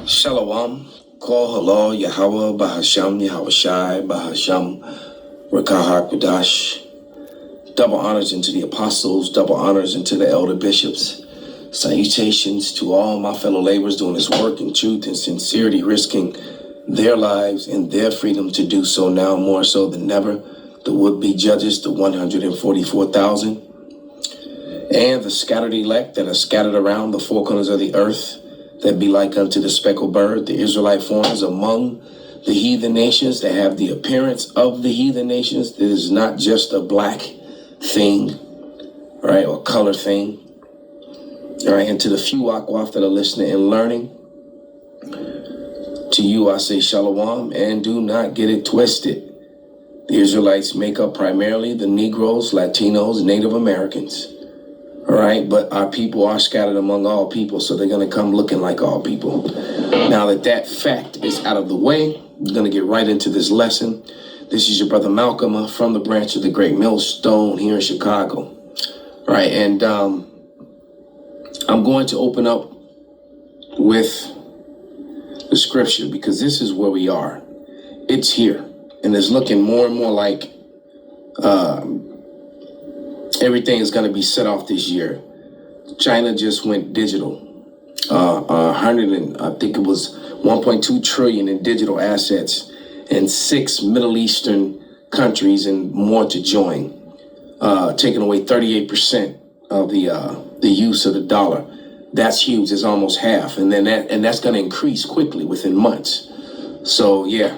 Shalom, Kol Halal, Yahweh, Bahasham, Yahushai, Bahasham, Rakah Kudash. Double honors into the apostles, double honors into the elder bishops. Salutations to all my fellow laborers doing this work in truth and sincerity, risking their lives and their freedom to do so now more so than ever. The would-be judges, the 144,000, and the scattered elect that are scattered around the four corners of the earth, that be like unto the speckled bird, the Israelite foreigners among the heathen nations that have the appearance of the heathen nations. It is not just a black thing, right, or color thing. All right, and to the few Akwaf that are listening and learning, to you I say shalom, and do not get it twisted. The Israelites make up primarily the Negroes, Latinos, Native Americans. All right, but our people are scattered among all people, so they're going to come looking like all people. Now that fact is out of the way, we're going to get right into this lesson. This is your brother Malcolm from the branch of the Great Millstone here in Chicago. All right, and I'm going to open up with the scripture because this is where we are. It's here, and it's looking more and more like everything is going to be set off this year. China just went digital. I think it was 1.2 trillion in digital assets, and 6 Middle Eastern countries and more to join, taking away 38% of the use of the dollar. That's huge. It's almost half, and that's going to increase quickly within months. So yeah,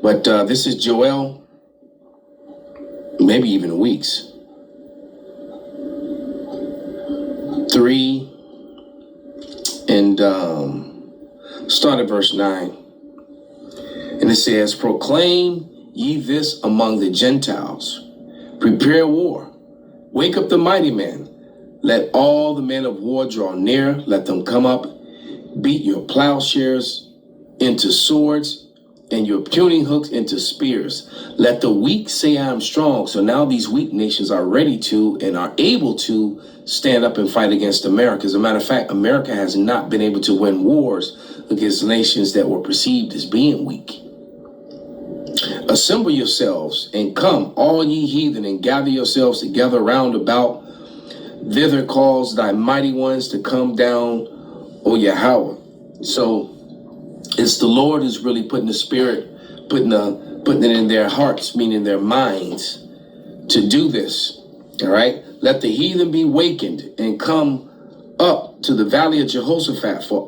but this is Joel, maybe even weeks. 3 and start at verse 9, and it says, "Proclaim ye this among the Gentiles, prepare war, wake up the mighty men, let all the men of war draw near, let them come up, beat your plowshares into swords, and your pruning hooks into spears. Let the weak say I am strong." So now these weak nations are ready to and are able to stand up and fight against America. As a matter of fact, America has not been able to win wars against nations that were perceived as being weak. "Assemble yourselves and come, all ye heathen, and gather yourselves together round about. Thither calls thy mighty ones to come down, O Yahweh." So it's the Lord who's really putting the spirit, putting it in their hearts, meaning their minds, to do this. All right. "Let the heathen be wakened and come up to the valley of Jehoshaphat, for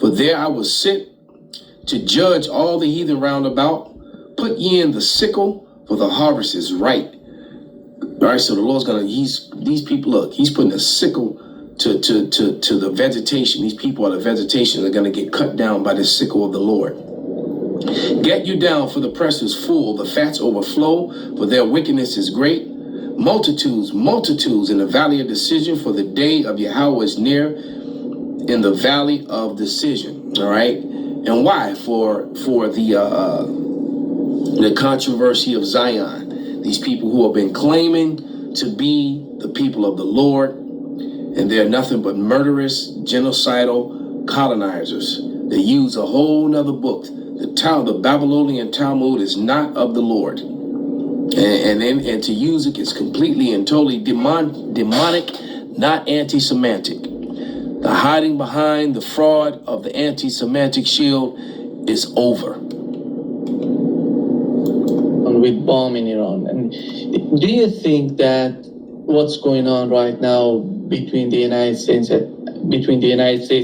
there I will sit to judge all the heathen round about. Put ye in the sickle, for the harvest is ripe." All right. So the Lord's these people, look, he's putting a sickle to the vegetation. These people are the vegetation. They're going to get cut down by the sickle of the Lord. "Get you down, for the press is full, the fats overflow, for their wickedness is great. Multitudes, multitudes in the valley of decision, for the day of Yahweh is near in the valley of decision." All right. And why? For the controversy of Zion. These people who have been claiming to be the people of the Lord, and they're nothing but murderous, genocidal colonizers. They use a whole nother book. The Babylonian Talmud is not of the Lord. And to use it is completely and totally demonic, not anti-Semitic. The hiding behind the fraud of the anti-Semitic shield is over. With bomb in Iran. And do you think that what's going on right now between the United States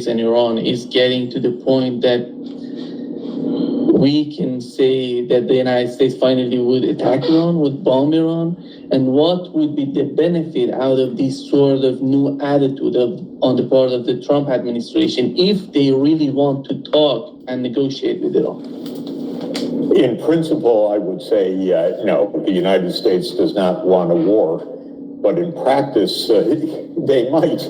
and Iran is getting to the point that we can say that the United States finally would attack Iran, would bomb Iran? And what would be the benefit out of this sort of new attitude on the part of the Trump administration if they really want to talk and negotiate with Iran? In principle, I would say, no, the United States does not want a war. But in practice, they might,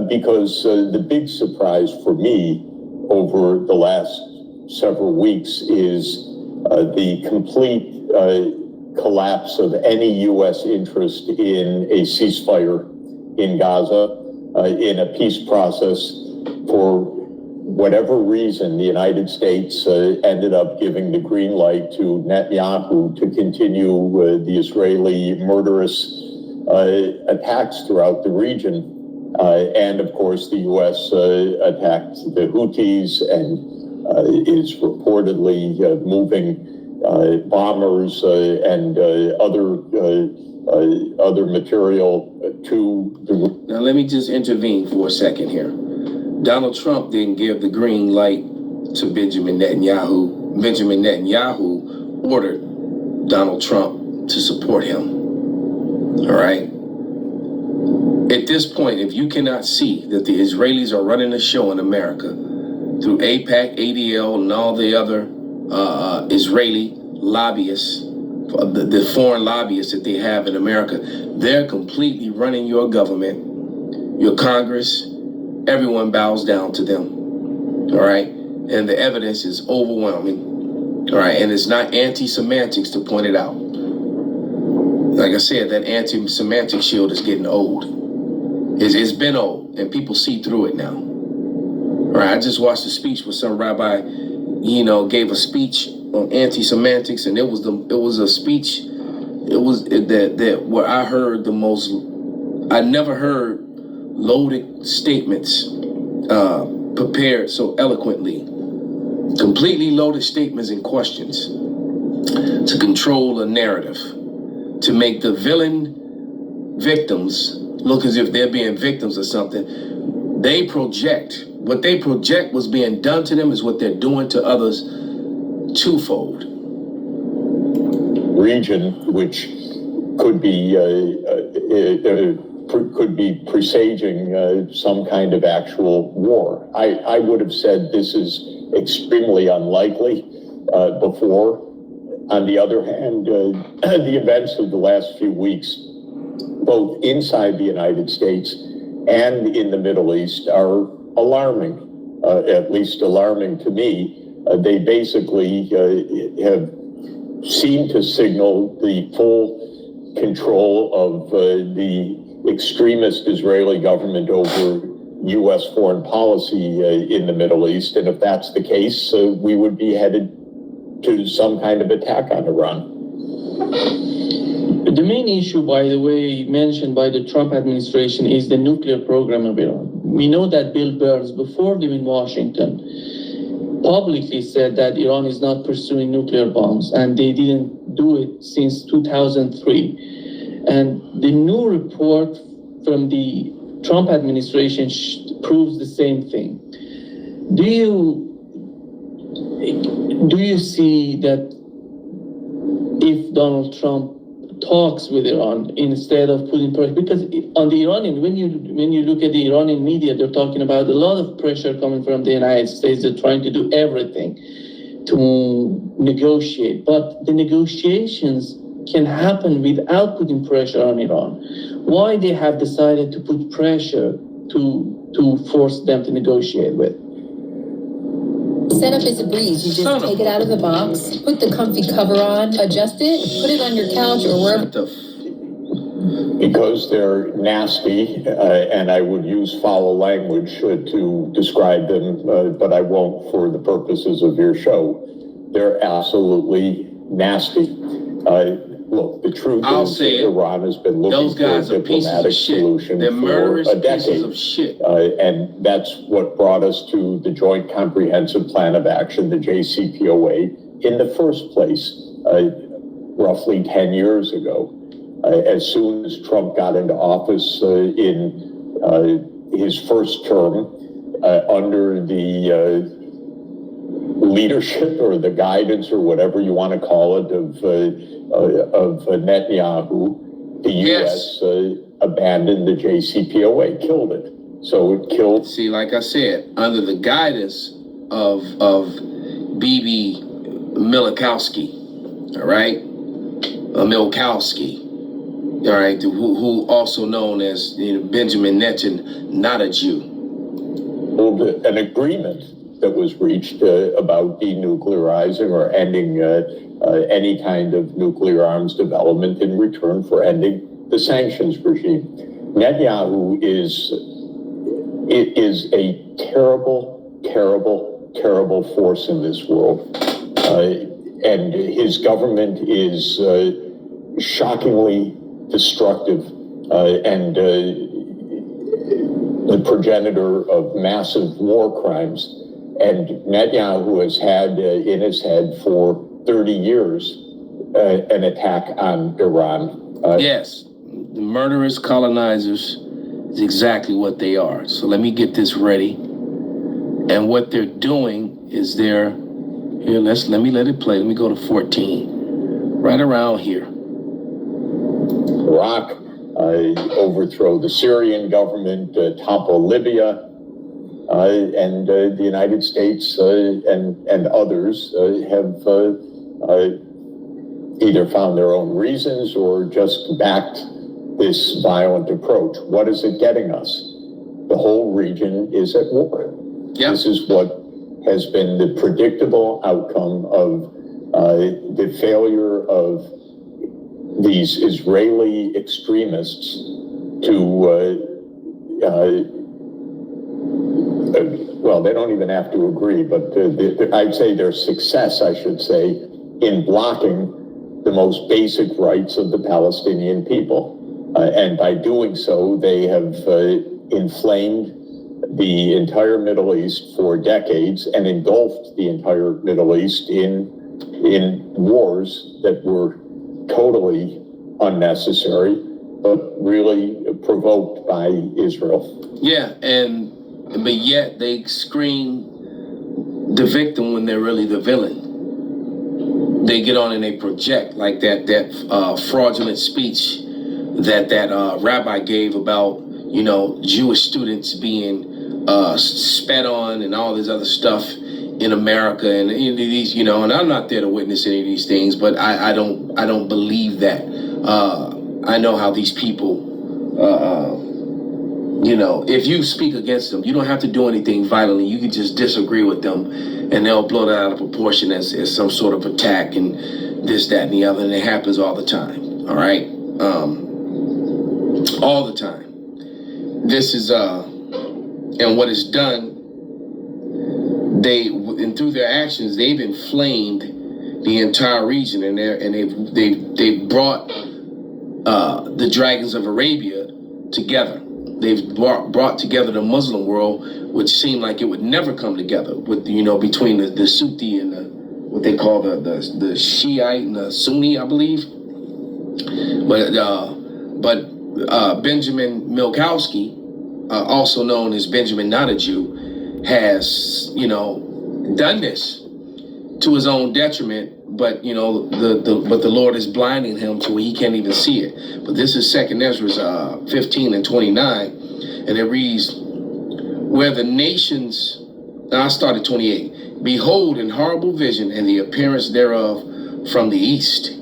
because the big surprise for me over the last several weeks is the complete collapse of any U.S. interest in a ceasefire in Gaza, in a peace process for whatever reason, the United States ended up giving the green light to Netanyahu to continue the Israeli murderous attacks throughout the region. And of course, the U.S. attacked the Houthis and is reportedly moving bombers and other material to the... Now, let me just intervene for a second here. Donald Trump didn't give the green light to Benjamin Netanyahu. Benjamin Netanyahu ordered Donald Trump to support him. All right? At this point, if you cannot see that the Israelis are running the show in America through AIPAC, ADL, and all the other Israeli lobbyists, the foreign lobbyists that they have in America, they're completely running your government, your Congress. Everyone bows down to them. All right? And the evidence is overwhelming. All right? And it's not anti-semantics to point it out. Like I said, that anti-semantic shield is getting old. It's been old, and people see through it now. All right? I just watched a speech where some rabbi, gave a speech on anti-semantics, and it was a speech. It was that where I heard the most. I never heard loaded statements prepared so eloquently. Completely loaded statements and questions to control a narrative, to make the victims look as if they're being victims of something. They project. What they project was being done to them is what they're doing to others twofold. Region, which could be presaging some kind of actual war. I would have said this is extremely unlikely before. On the other hand, the events of the last few weeks, both inside the United States and in the Middle East, are alarming, at least alarming to me. They basically have seemed to signal the full control of the extremist Israeli government over U.S. foreign policy in the Middle East. And if that's the case, we would be headed to some kind of attack on Iran. The main issue, by the way, mentioned by the Trump administration is the nuclear program of Iran. We know that Bill Burns, before leaving Washington, publicly said that Iran is not pursuing nuclear bombs, and they didn't do it since 2003. And the new report from the Trump administration proves the same thing. Do you see that if Donald Trump talks with Iran instead of putting pressure? Because on the Iranian, when you look at the Iranian media, they're talking about a lot of pressure coming from the United States. They're trying to do everything to negotiate, but the negotiations can happen without putting pressure on Iran. Why they have decided to put pressure to force them to negotiate with? Setup is a breeze. You just take it out of the box, put the comfy cover on, adjust it, put it on your couch or wherever. Because they're nasty, and I would use foul language to describe them, but I won't for the purposes of your show. They're absolutely nasty. Look, the truth is Iran has been looking for a diplomatic solution for a decade. And that's what brought us to the Joint Comprehensive Plan of Action, the JCPOA, in the first place, roughly 10 years ago. As soon as Trump got into office in his first term, under the leadership or the guidance or whatever you want to call it of Netanyahu, the U.S. Abandoned the JCPOA, killed it. So it killed. See, like I said, under the guidance of Bibi Milakowski, all right, Milkowski, all right, who also known as Benjamin Netanyahu, not a Jew. Well, an agreement that was reached about denuclearizing or ending any kind of nuclear arms development in return for ending the sanctions regime. Netanyahu is a terrible terrible, terrible force in this world. And his government is shockingly destructive and the progenitor of massive war crimes. And Netanyahu has had in his head for 30 years an attack on Iran. Yes, the murderous colonizers is exactly what they are. So let me get this ready. And what they're doing is let me let it play. Let me go to 14. Right around here. Iraq, overthrow the Syrian government, topple Libya, and the United States and others have either found their own reasons or just backed this violent approach. What is it getting us? The whole region is at war. Yep. This is what has been the predictable outcome of the failure of these Israeli extremists to, well, they don't even have to agree, but I'd say their success, I should say, in blocking the most basic rights of the Palestinian people. And by doing so, they have inflamed the entire Middle East for decades and engulfed the entire Middle East in wars that were totally unnecessary, but really provoked by Israel. Yeah, but yet they scream the victim when they're really the villain. They get on and they project like that fraudulent speech that rabbi gave about, Jewish students being spat on and all this other stuff in America and these, and I'm not there to witness any of these things, but I don't believe that. I know how these people, if you speak against them, you don't have to do anything violently. You can just disagree with them and they'll blow that out of proportion as some sort of attack and this, that, and the other. And it happens all the time. All right. All the time. This is, and what is done, and through their actions, they've inflamed the entire region, and they've brought the dragons of Arabia together. They've brought together the Muslim world, which seemed like it would never come together with between the Sunni and what they call the Shiite and the Sunni, I believe. But Benjamin Milkowski, also known as Benjamin Not a Jew, has done this to his own detriment. But but the Lord is blinding him to where he can't even see it. But this is 2 Ezra 15 and 29, and it reads, where the nations. Now I started 28. Behold, in horrible vision and the appearance thereof from the east,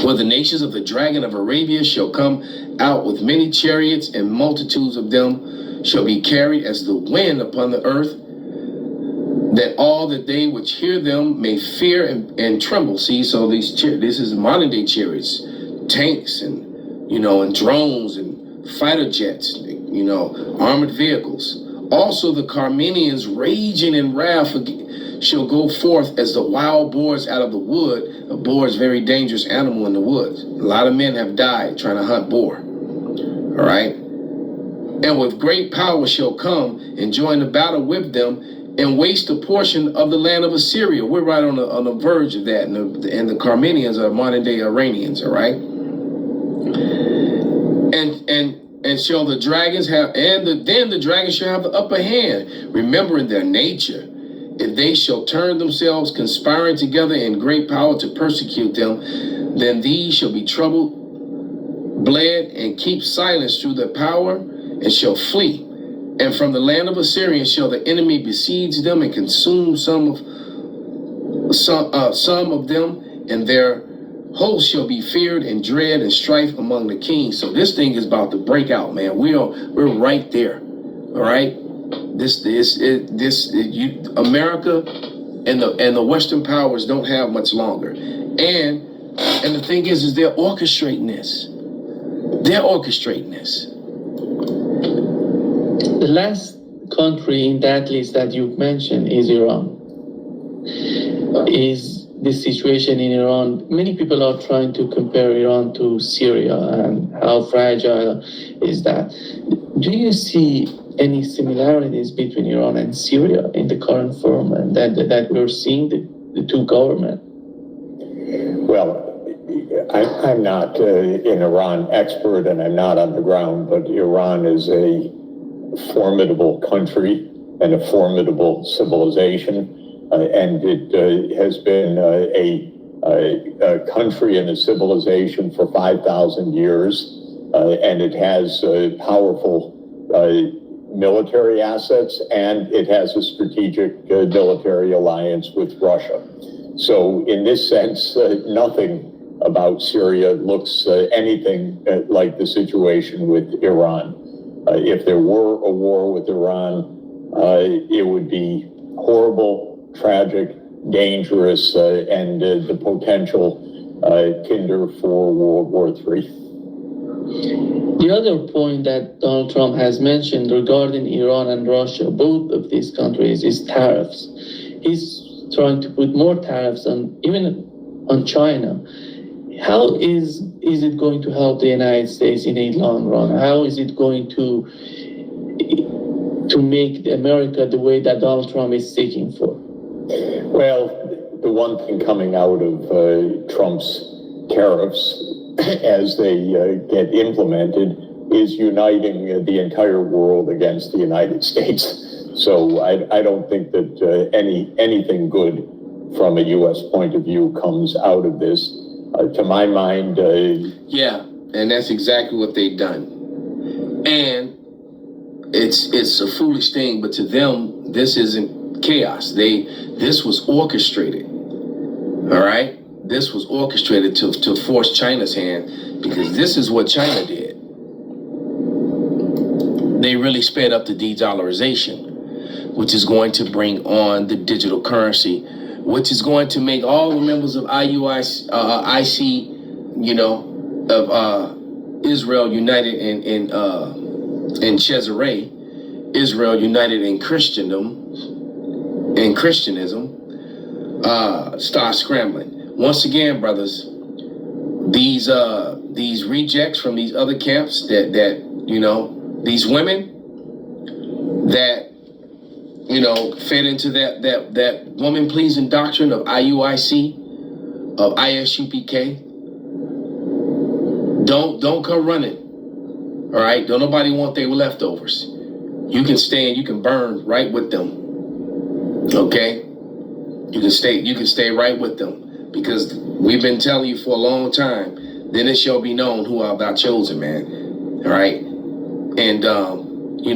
where the nations of the dragon of Arabia shall come out with many chariots, and multitudes of them shall be carried as the wind upon the earth, that all that they which hear them may fear and tremble. See, so this is modern day chariots, tanks, and and drones and fighter jets, armored vehicles. Also the Carmenians raging in wrath shall go forth as the wild boars out of the wood. A boar is a very dangerous animal in the woods. A lot of men have died trying to hunt boar. All right. And with great power shall come and join the battle with them and waste a portion of the land of Assyria. We're right on the verge of that. And the Carmenians are modern day Iranians. All right. And shall the dragons have, then the dragons shall have the upper hand, remembering their nature. If they shall turn themselves, conspiring together in great power to persecute them, then these shall be troubled, bled, and keep silence through their power, and shall flee. And from the land of Assyria shall the enemy besiege them and consume some of them, and their host shall be feared and dread and strife among the kings. So this thing is about to break out, man. We're right there. All right. America and the Western powers don't have much longer. And the thing is they're orchestrating this. They're orchestrating this. The last country in that list that you've mentioned is Iran. Is the situation in Iran, many people are trying to compare Iran to Syria and how fragile is that. Do you see any similarities between Iran and Syria in the current form and that we're seeing the two governments? Well, I'm not an Iran expert and I'm not on the ground, but Iran is a formidable country and a formidable civilization. And it has been a country and a civilization for 5,000 years, and it has powerful military assets, and it has a strategic military alliance with Russia. So in this sense, nothing about Syria looks anything like the situation with Iran. If there were a war with Iran, it would be horrible, tragic, dangerous, and the potential tinder for World War III. The other point that Donald Trump has mentioned regarding Iran and Russia, both of these countries, is tariffs. He's trying to put more tariffs on, even on China. How is it going to help the United States in a long run? How is it going to make America the way that Donald Trump is seeking for? Well, the one thing coming out of Trump's tariffs as they get implemented is uniting the entire world against the United States. So I don't think that anything good from a U.S. point of view comes out of this. To my mind... Yeah, and that's exactly what they've done. And it's a foolish thing, but to them, this isn't chaos. This was orchestrated. All right? This was orchestrated to force China's hand, because this is what China did. They really sped up the de-dollarization, which is going to bring on the digital currency, which is going to make all the members of IC, of Israel united in Caesarea, Israel united in Christianism, start scrambling. Once again, brothers, these rejects from these other camps these women that fed into that woman pleasing doctrine of IUIC, of ISUPK, don't come running. All right, don't nobody want their leftovers. You can stay and you can burn right with them. Okay, you can stay right with them, because we've been telling you for a long time. Then it shall be known who are thou chosen, man. All right. And,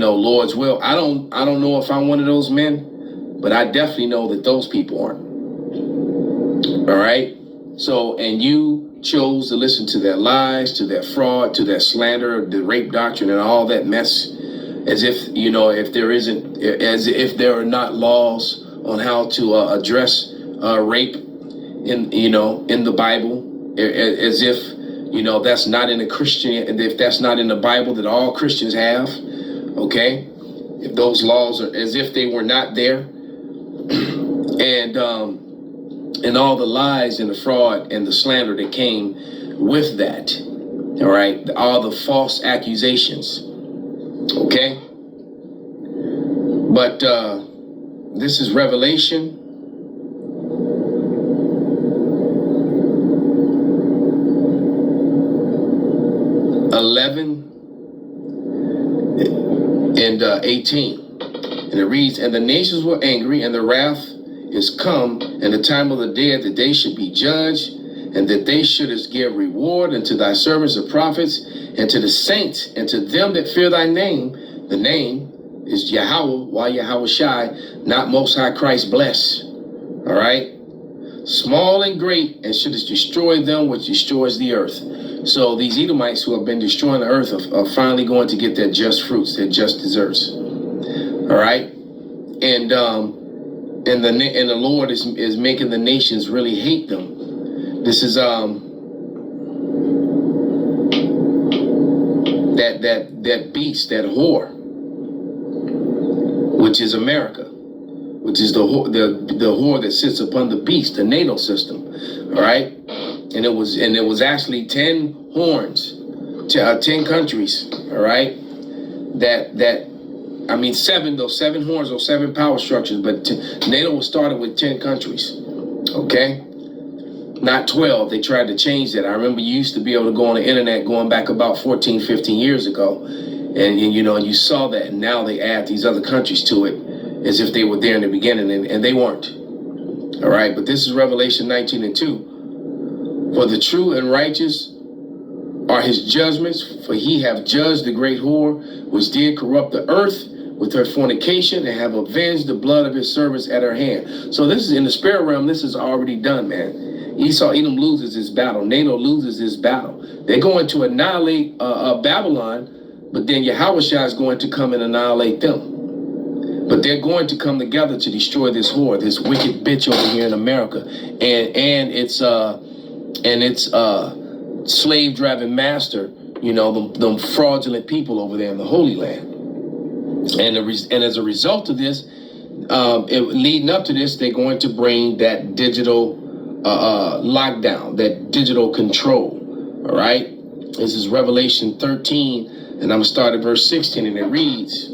Lord's will. I don't know if I'm one of those men, but I definitely know that those people aren't. All right. So, and you chose to listen to their lies, to their fraud, to their slander, the rape doctrine and all that mess, as if, if there are not laws on how to address rape in the Bible, as if, that's not in a Christian, if that's not in the Bible that all Christians have, okay? If those laws are as if they were not there, and all the lies and the fraud and the slander that came with that, all right? All the false accusations, okay? But this is Revelation 11 and 18. And it reads, and the nations were angry, and the wrath is come, and the time of the dead, that they should be judged, and that they shouldest give reward unto thy servants the prophets, and to the saints, and to them that fear thy name. The name is Yahweh, why Yahweh Shai, not Most High Christ bless. All right? Small and great, and shouldest destroy them which destroys the earth. So these Edomites who have been destroying the earth are finally going to get their just fruits, their just deserts. All right? And the Lord is making the nations really hate them. This is that beast, that whore, which is America, which is the whore that sits upon the beast, the NATO system. All right, and it was actually 10 horns, 10 countries. All right, seven horns or 7 power structures, but NATO was started with 10 countries. Okay, not 12. They tried to change that. I remember you used to be able to go on the internet going back about 14, 15 years ago, and you saw that, and now they add these other countries to it as if they were there in the beginning, and they weren't. All right, but this is Revelation 19:2. For the true and righteous are his judgments, for he hath judged the great whore, which did corrupt the earth with her fornication, and have avenged the blood of his servants at her hand. So this is in the spirit realm. This is already done, man. Edom loses his battle. NATO loses his battle. They're going to annihilate Babylon, but then Yahushua is going to come and annihilate them. But they're going to come together to destroy this whore, this wicked bitch over here in America, and its slave driving master. Them fraudulent people over there in the Holy Land. And as a result of this, leading up to this, they're going to bring that digital lockdown, that digital control. All right. This is Revelation 13, and I'm going to start at verse 16, and it reads,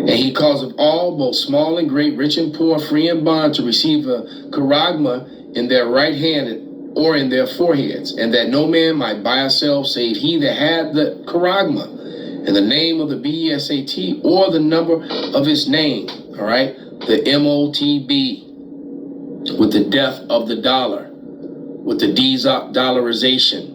and he causeth all, both small and great, rich and poor, free and bond, to receive a charagma in their right hand or in their foreheads, and that no man might buy or sell save he that had the charagma, and the name of the BESAT, or the number of his name. All right, the MOTB, with the death of the dollar, with the dollarization.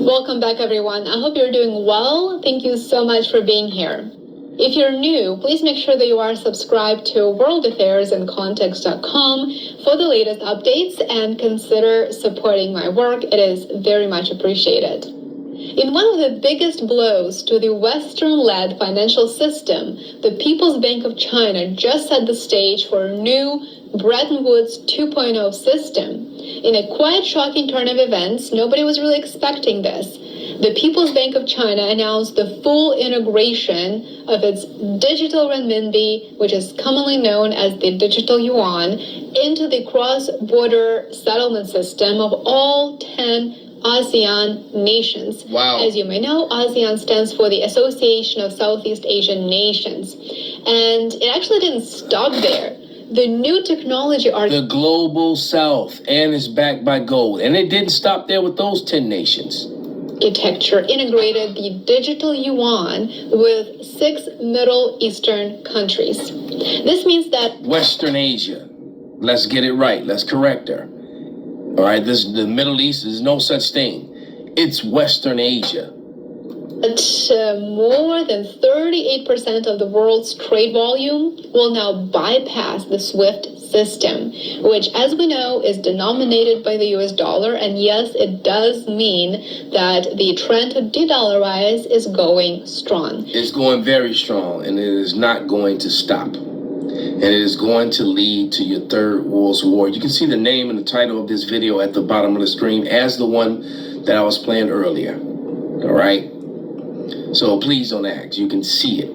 Welcome back, everyone. I hope you're doing well. Thank you so much for being here. If you're new, please make sure that you are subscribed to worldaffairsandcontext.com for the latest updates, and consider supporting my work. It is very much appreciated. In one of the biggest blows to the Western-led financial system, the People's Bank of China just set the stage for a new Bretton Woods 2.0 system. In a quite shocking turn of events, nobody was really expecting this. The People's Bank of China announced the full integration of its digital renminbi, which is commonly known as the digital yuan, into the cross-border settlement system of all 10 ASEAN nations. Wow. As you may know, ASEAN stands for the Association of Southeast Asian Nations. And it actually didn't stop there. The new technology the global south, and is backed by gold. And it didn't stop there with those 10 nations. Architecture integrated the digital yuan with 6 Middle Eastern countries. This means that Western Asia. Let's get it right. Let's correct her. All right, the Middle East is no such thing. It's Western Asia. More than 38% of the world's trade volume will now bypass the SWIFT system, which, as we know, is denominated by the US dollar. And yes, it does mean that the trend to de-dollarize is going strong. It's going very strong, and it is not going to stop. And it is going to lead to your third world war. You can see the name and the title of this video at the bottom of the screen as the one that I was playing earlier. All right? So please don't ask. You can see it.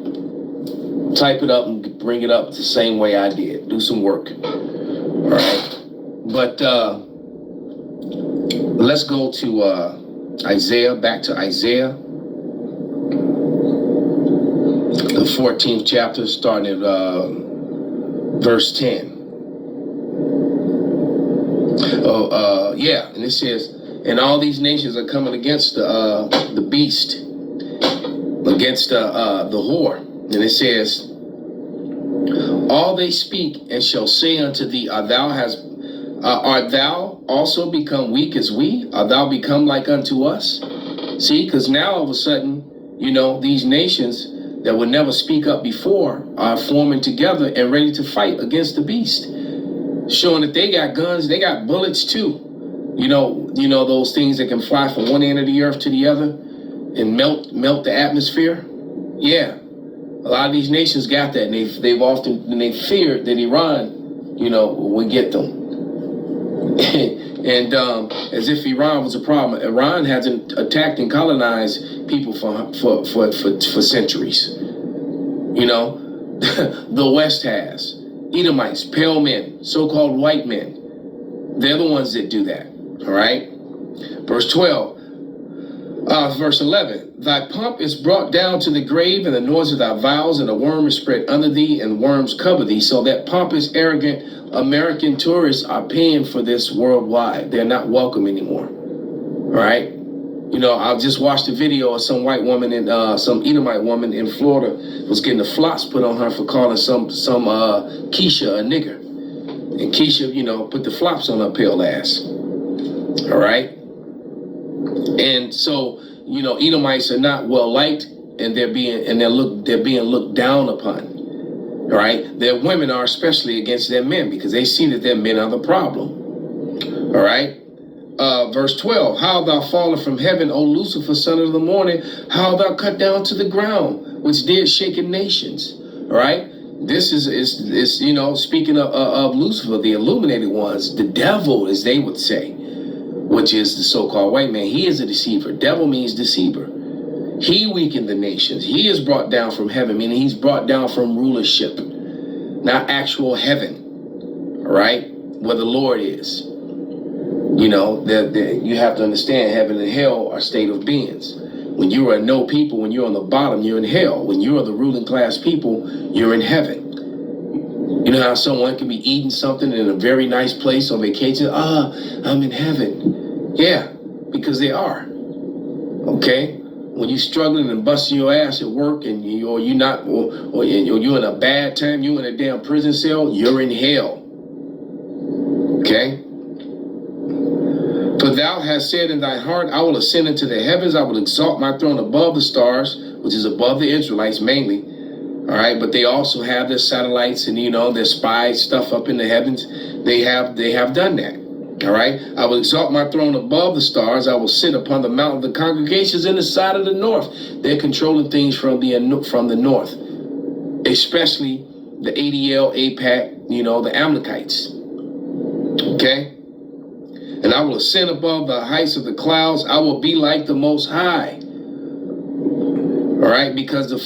Type it up and bring it up the same way I did. Do some work. All right? But let's go to Isaiah, back to Isaiah. The 14th chapter, starting at verse 10. And it says, and all these nations are coming against the beast, against the whore. And it says, all they speak and shall say unto thee, art thou also become weak as we? Art thou become like unto us? See, because now all of a sudden, these nations that would never speak up before are forming together and ready to fight against the beast, showing that they got guns, they got bullets too. Those things that can fly from one end of the earth to the other and melt the atmosphere. Yeah, a lot of these nations got that, and they've often feared that Iran, would get them. And as if Iran was a problem. Iran hasn't attacked and colonized people for centuries. You know, the West has. Edomites, pale men, so-called white men. They're the ones that do that. All right? Verse 12. Verse 11. Thy pomp is brought down to the grave, and the noise of thy vows, and a worm is spread under thee, and worms cover thee. So that pompous, arrogant American tourists are paying for this worldwide. They're not welcome anymore. All right? You know, I just watched a video of some white woman in some Edomite woman in Florida was getting the flops put on her for calling some Keisha a nigger. And Keisha, you know, put the flops on her pale ass. All right? And so, you know, Edomites are not well liked, and they're being looked down upon. All right? Their women are especially against their men because they see that their men are the problem. All right? Verse 12, how thou fallen from heaven, O Lucifer, son of the morning, how thou cut down to the ground, which did shaken nations. All right? This is you know, speaking of Lucifer, the illuminated ones, the devil, as they would say, which is the so-called white man. He is a deceiver. Devil means deceiver. He weakened the nations. He is brought down from heaven, meaning he's brought down from rulership, not actual heaven. All right? Where the Lord is. You know, you have to understand heaven and hell are state of beings. When you are no people, when you're on the bottom, you're in hell. When you are the ruling class people, you're in heaven. You know how someone can be eating something in a very nice place on vacation? I'm in heaven. Yeah, because they are. Okay? When you're struggling and busting your ass at work and you're in a bad time, you're in a damn prison cell, you're in hell. Okay? For thou hast said in thy heart, I will ascend into the heavens, I will exalt my throne above the stars, which is above the Israelites mainly. All right, but they also have their satellites and, you know, their spy stuff up in the heavens. They have done that. All right, I will exalt my throne above the stars. I will sit upon the mountain of the congregations in the side of the north. They're controlling things from the north, especially the ADL, APAC, you know, the Amalekites. Okay. And I will ascend above the heights of the clouds. I will be like the Most High. All right, because the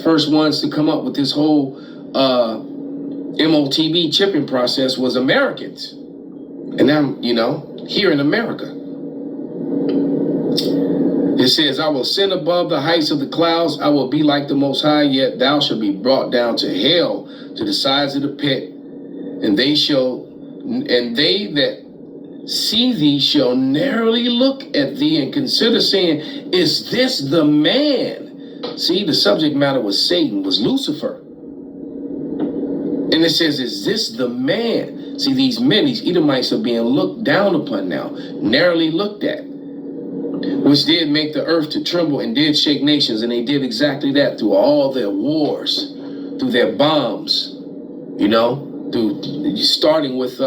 first ones to come up with this whole MOTB chipping process was Americans, and now, you know, here in America, it says, "I will ascend above the heights of the clouds. I will be like the Most High. Yet thou shalt be brought down to hell, to the sides of the pit, and they that see thee shall narrowly look at thee and consider, saying, is this the man?" See, the subject matter was Satan, was Lucifer. And it says, is this the man? See, these men, these Edomites are being looked down upon now, narrowly looked at, which did make the earth to tremble and did shake nations. And they did exactly that through all their wars, through their bombs, you know, starting with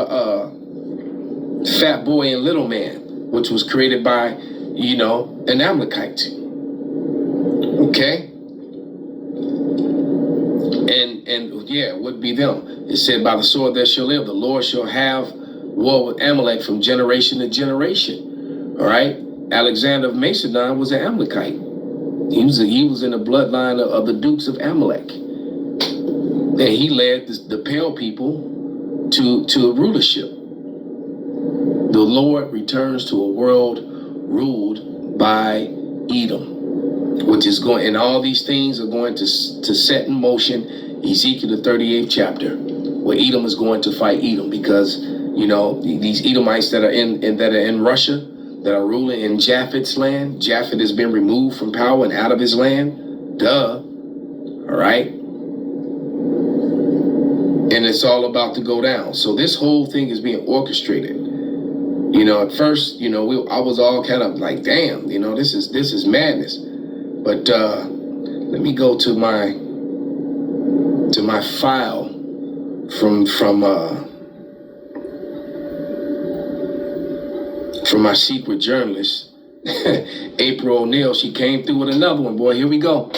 Fat Boy and Little Man, which was created by, you know, an Amalekite. Okay? And yeah, it would be them. It said, by the sword that shall live, the Lord shall have war with Amalek from generation to generation. All right? Alexander of Macedon was an Amalekite. He was in the bloodline of the Dukes of Amalek. And he led the pale people to rulership. The Lord returns to a world ruled by Edom, which is going, and all these things are going to set in motion Ezekiel the 38th chapter, where Edom is going to fight Edom, because, you know, these Edomites that are in Russia, that are ruling in Japheth's land. Japhet has been removed from power and out of his land. Duh. All right. And it's all about to go down. So this whole thing is being orchestrated. You know, at first, you know, I was all kind of like, damn, you know, this is madness. But let me go to my file from my secret journalist, April O'Neil. She came through with another one. Boy, here we go.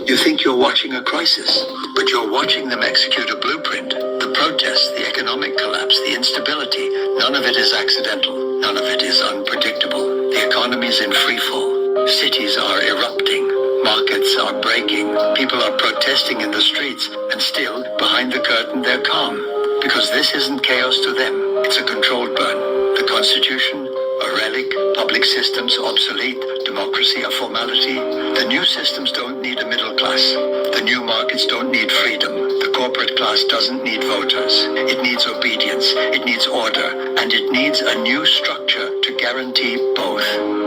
You think you're watching a crisis, but you're watching them execute a blueprint. The protests, the economic collapse, the instability, none of it is accidental. None of it is unpredictable. The economy is in free fall. Cities are erupting. Markets are breaking. People are protesting in the streets, and still, behind the curtain, they're calm. Because this isn't chaos to them. It's a controlled burn. The Constitution, a relic, public systems obsolete, democracy a formality. The new systems don't need a middle class. The new markets don't need freedom. The corporate class doesn't need voters. It needs obedience, it needs order, and it needs a new structure to guarantee both.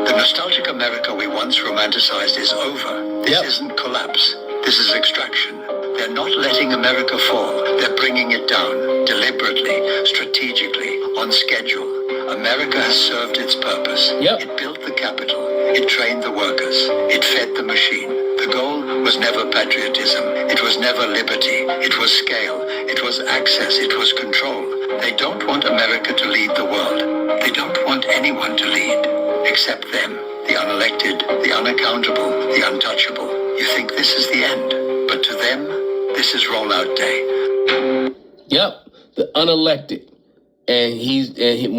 The nostalgic America we once romanticized is over. This isn't collapse. This is extraction. They're not letting America fall. They're bringing it down, deliberately, strategically, on schedule. America has served its purpose. It built the capital. It trained the workers. It fed the machine. The goal was never patriotism. It was never liberty. It was scale. It was access. It was control. They don't want America to lead the world. They don't want anyone to lead, except them, the unelected, the unaccountable, the untouchable. You think this is the end, but to them, this is rollout day. The unelected. And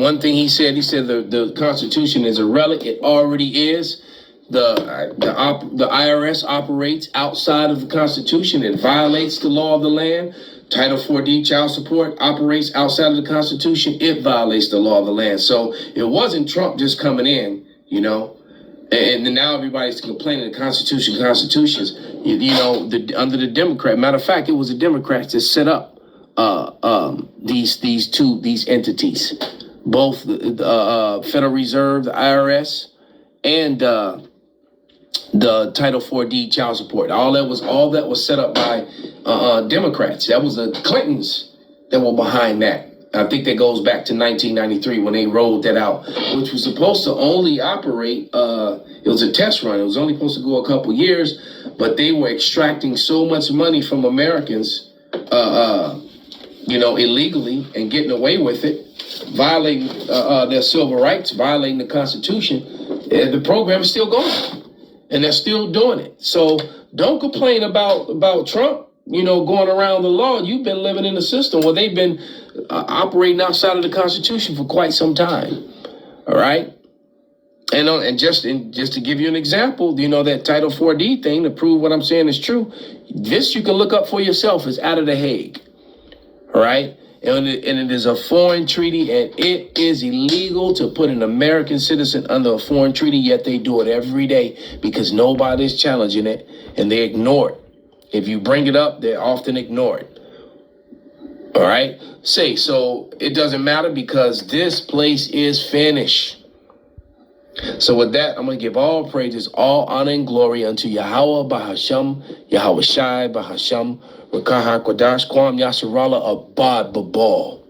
one thing he said the Constitution is a relic. It already is. The IRS operates outside of the Constitution. It violates the law of the land. Title 4D child support operates outside of the Constitution. It violates the law of the land. So it wasn't Trump just coming in, and now everybody's complaining the constitutions. Under the Democrat. Matter of fact, it was the Democrats that set up these entities, both the Federal Reserve, the IRS, and the Title 4D child support. All that was set up by Democrats. That was the Clintons that were behind that. I think that goes back to 1993 when they rolled that out, which was supposed to only operate. It was a test run. It was only supposed to go a couple years, but they were extracting so much money from Americans, illegally and getting away with it, violating their civil rights, violating the Constitution. The program is still going, and they're still doing it. So don't complain about Trump, going around the law. You've been living in a system where they've been operating outside of the Constitution for quite some time. All right. And just to give you an example, that Title 4D thing, to prove what I'm saying is true, this you can look up for yourself, is out of the Hague. All right. And it is a foreign treaty, and it is illegal to put an American citizen under a foreign treaty, yet they do it every day because nobody's challenging it, and they ignore it. If you bring it up, they're often ignored. All right. So it doesn't matter because this place is finished. So with that, I'm going to give all praises, all honor and glory unto Yahweh Bahasham, Yahweh Shai Bahasham, Rakaha Kodash, Kwam Yasharallah, Abad Babal.